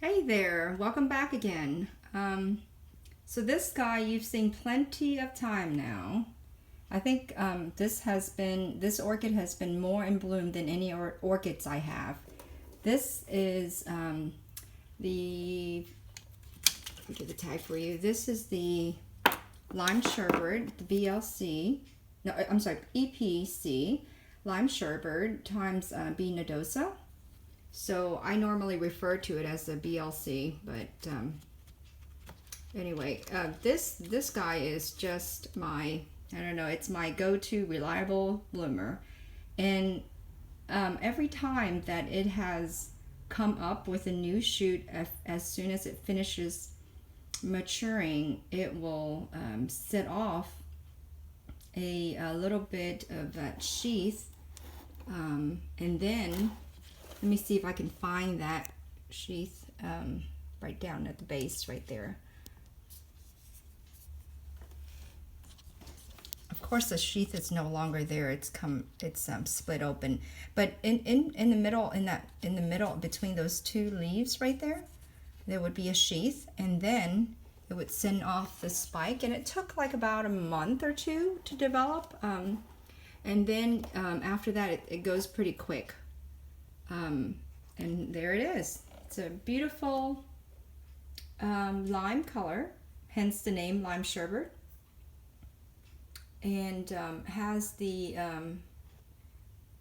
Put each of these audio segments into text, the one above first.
Hey there, welcome back again. So this guy you've seen plenty of time now. I think this orchid has been more in bloom than any orchids I have. This is let me get the tag for you. This is the Lime Sherbert, the BLC. No, I'm sorry, EPC Lime Sherbert times B Nodosa. So I normally refer to it as the BLC, but anyway, this guy is just my, I don't know, it's my go-to reliable bloomer. And every time that it has come up with a new shoot, as soon as it finishes maturing, it will set off a little bit of that sheath, and then let me see if I can find that sheath right down at the base right there. Of course the sheath is no longer there, it's split open, but in the middle between those two leaves right there would be a sheath, and then it would send off the spike, and it took like about a month or two to develop, and then after that it goes pretty quick. And there it is. It's a beautiful lime color, hence the name Lime Sherbert, and has the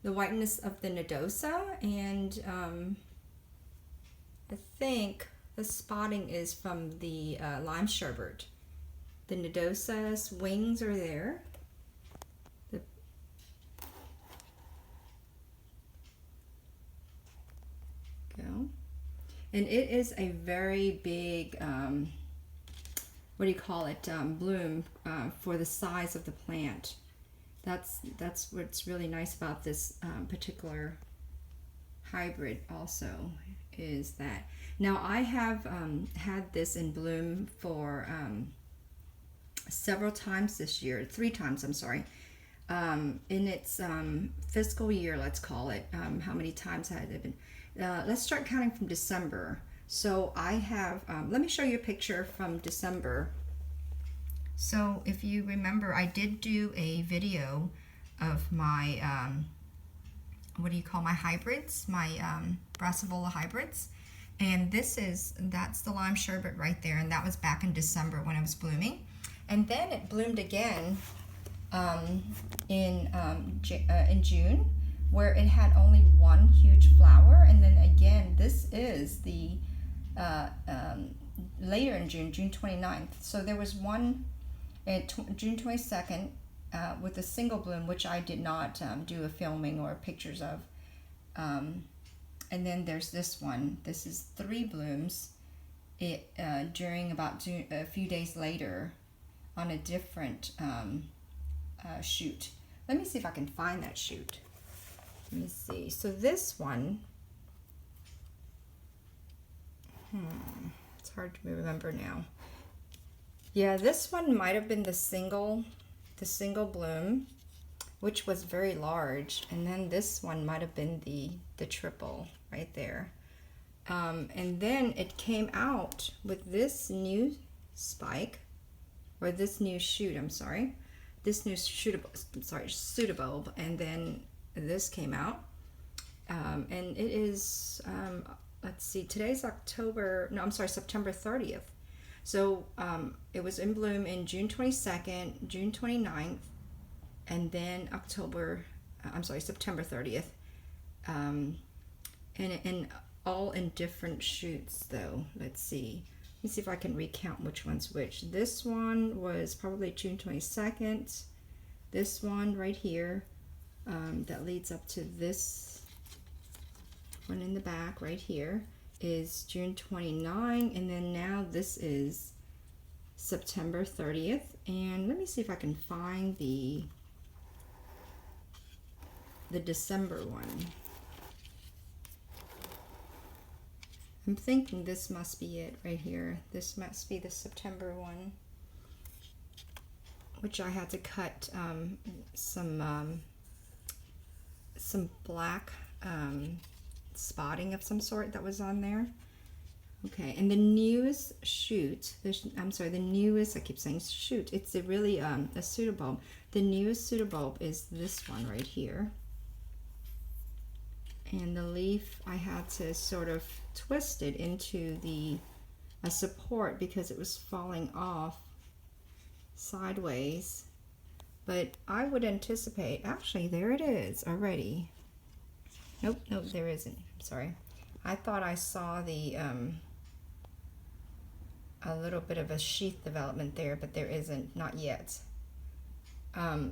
whiteness of the Nodosa, and I think the spotting is from the Lime Sherbert. The Nodosa's wings are there. And it is a very big, what do you call it, bloom for the size of the plant. That's what's really nice about this particular hybrid also, is that. Now I have had this in bloom for several times this year, 3 times, I'm sorry. In its fiscal year, let's call it, how many times had it been? Let's start counting from December. So I have, let me show you a picture from December. So if you remember, I did do a video of my, what do you call my hybrids, my Brassavola hybrids. And that's the Lime Sherbet right there. And that was back in December when it was blooming. And then it bloomed again in June, where it had only one huge flower, and then again this is the later in June 29th. So there was one at June 22nd with a single bloom, which I did not do a filming or pictures of, and then there's this one. This is 3 blooms during about a few days later on a different shoot. Let me see if I can find that shoot. Let me see. So this one, it's hard to remember now. Yeah, this one might have been the single bloom, which was very large, and then this one might have been the triple right there. And then it came out with this new spike, or this new shoot. I'm sorry, this new pseudobulb, and then this came out, and it is let's see, today's September 30th. So it was in bloom in June 22nd, June 29th, and then September 30th, and all in different shoots though. Let's see if I can recount which one's which. This one was probably June 22nd. This one right here, that leads up to this one in the back right here, is June 29, and then now this is September 30th. And let me see if I can find the December one. I'm thinking this must be it right here. This must be the September one, which I had to cut some black spotting of some sort that was on there. Okay, and the newest shoot, I'm sorry, the newest, I keep saying shoot, it's a really a pseudobulb. The newest pseudobulb is this one right here. And the leaf, I had to sort of twist it into a support because it was falling off sideways. But I would anticipate, actually there it is already. Nope, there isn't, I'm sorry. I thought I saw the a little bit of a sheath development there, but there isn't, not yet. I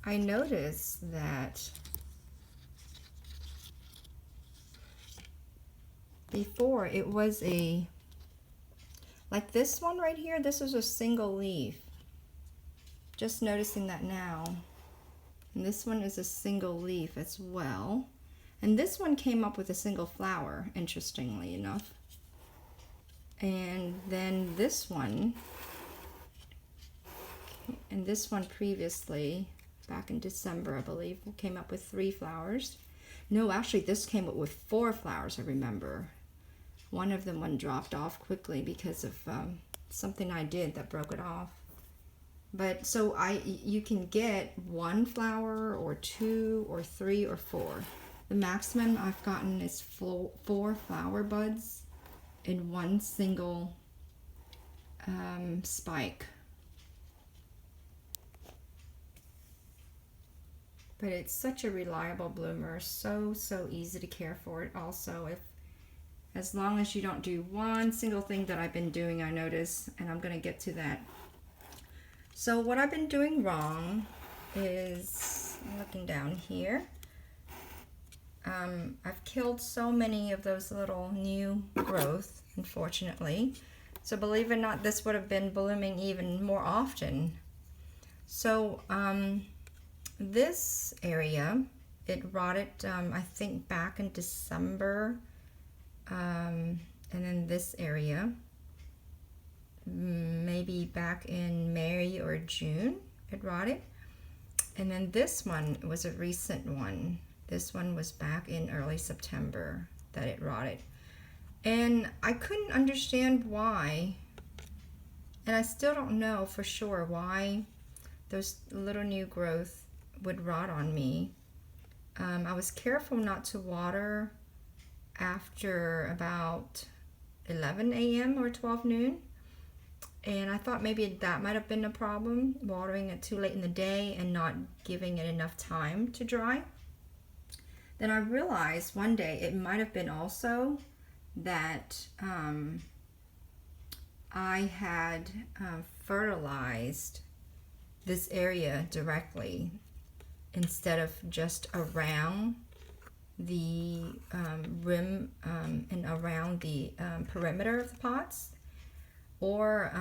noticed that before it was like this one right here, this was a single leaf. Just noticing that now. And this one is a single leaf as well. And this one came up with a single flower, interestingly enough. And then this one, and this one previously, back in December, I believe, came up with 3 flowers. No, actually, this came up with 4 flowers, I remember. One of them dropped off quickly because of something I did that broke it off. But so you can get 1 flower or 2 or 3 or 4. The maximum I've gotten is 4 flower buds in 1 single spike. But it's such a reliable bloomer, so easy to care for it also. As long as you don't do one single thing that I've been doing, I notice, and I'm going to get to that. So what I've been doing wrong is, I'm looking down here, I've killed so many of those little new growth, unfortunately. So believe it or not, this would have been blooming even more often. So this area, it rotted, I think back in December, and then this area, maybe back in May or June, it rotted. And then this one was a recent one. This one was back in early September that it rotted. And I couldn't understand why, and I still don't know for sure why those little new growth would rot on me. I was careful not to water after about 11 a.m. or 12 noon. And I thought maybe that might have been a problem, watering it too late in the day and not giving it enough time to dry. Then I realized one day it might have been also that I had fertilized this area directly instead of just around the rim and around the perimeter of the pots, or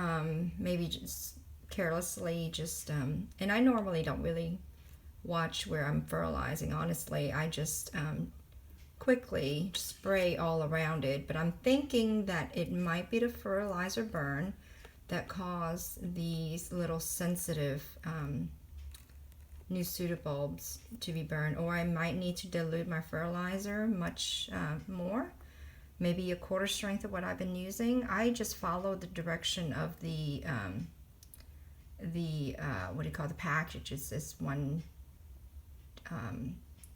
maybe just carelessly and I normally don't really watch where I'm fertilizing, honestly. I just quickly spray all around it, but I'm thinking that it might be the fertilizer burn that caused these little sensitive new pseudobulbs to be burned, or I might need to dilute my fertilizer much more, maybe a quarter strength of what I've been using. I just follow the direction of the what do you call the package? It's this 1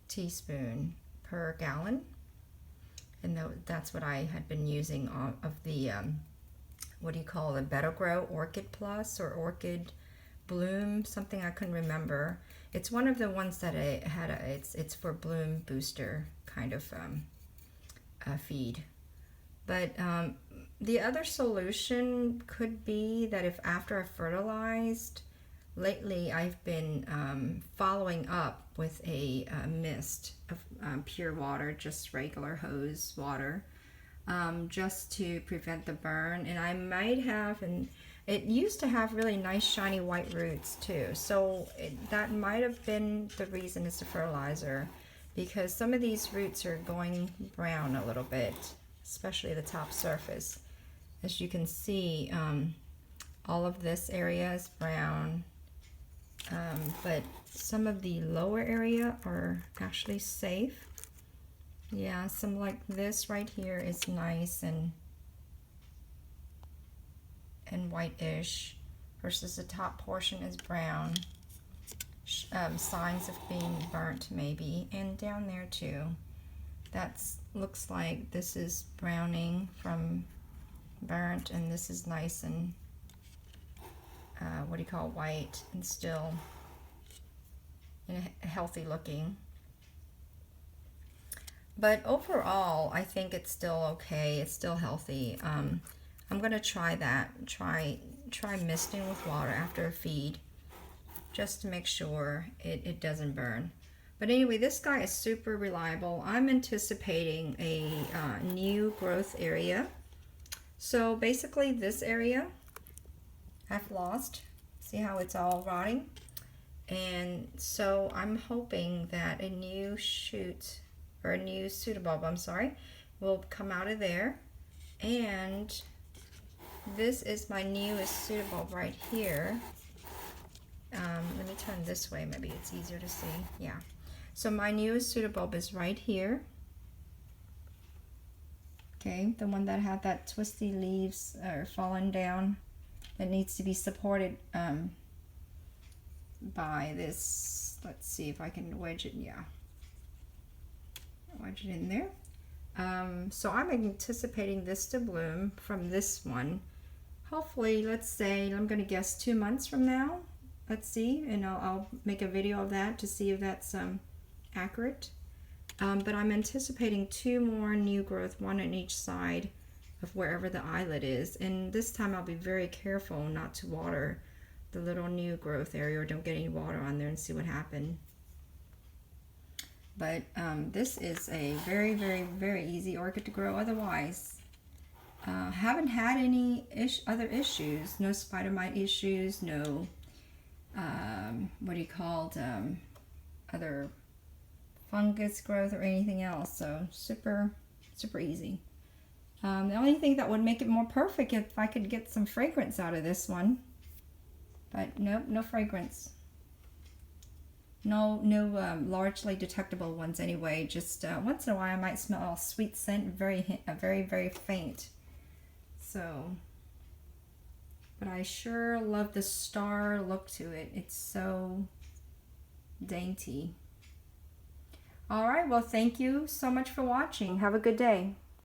teaspoon per gallon, and that's what I had been using of the what do you call it, Better Grow Orchid Plus or Orchid Bloom, something I couldn't remember. It's one of the ones that I had it's for bloom booster kind of feed. But the other solution could be that if after I fertilized, lately I've been following up with a mist of pure water, just regular hose water, just to prevent the burn. And I might have, and it used to have really nice shiny white roots too, so that might have been the reason it's the fertilizer, because some of these roots are going brown a little bit, especially the top surface. As you can see, all of this area is brown, but some of the lower area are actually safe. Yeah, some like this right here is nice and whitish, versus the top portion is brown. Signs of being burnt maybe, and down there too. That's looks like this is browning from burnt, and this is nice and what do you call, white and still healthy looking. But overall, I think it's still okay. It's still healthy. I'm gonna try that. Try misting with water after a feed, just to make sure it doesn't burn. But anyway, this guy is super reliable. I'm anticipating a new growth area. So basically this area I've lost. See how it's all rotting? And so I'm hoping that a new shoot, or a new pseudobulb, I'm sorry, will come out of there. And this is my newest pseudobulb right here. Let me turn this way, maybe it's easier to see. Yeah. So my newest pseudobulb is right here. Okay, the one that had that twisty leaves or fallen down, that needs to be supported by this. Let's see if I can wedge it. Yeah, wedge it in there. So I'm anticipating this to bloom from this one. Hopefully, let's say, I'm going to guess 2 months from now. Let's see, and I'll make a video of that to see if that's accurate. But I'm anticipating 2 more new growth, 1 on each side of wherever the eyelet is. And this time I'll be very careful not to water the little new growth area, or don't get any water on there, and see what happened. But this is a very, very, very easy orchid to grow otherwise. Haven't had any other issues. No spider mite issues, no, what do you call it, other fungus growth or anything else. So super, super easy. The only thing that would make it more perfect if I could get some fragrance out of this one. But nope, no fragrance. No largely detectable ones anyway. Just once in a while I might smell a sweet scent, very, very faint. So, but I sure love the star look to it. It's so dainty. All right, well, thank you so much for watching. Have a good day.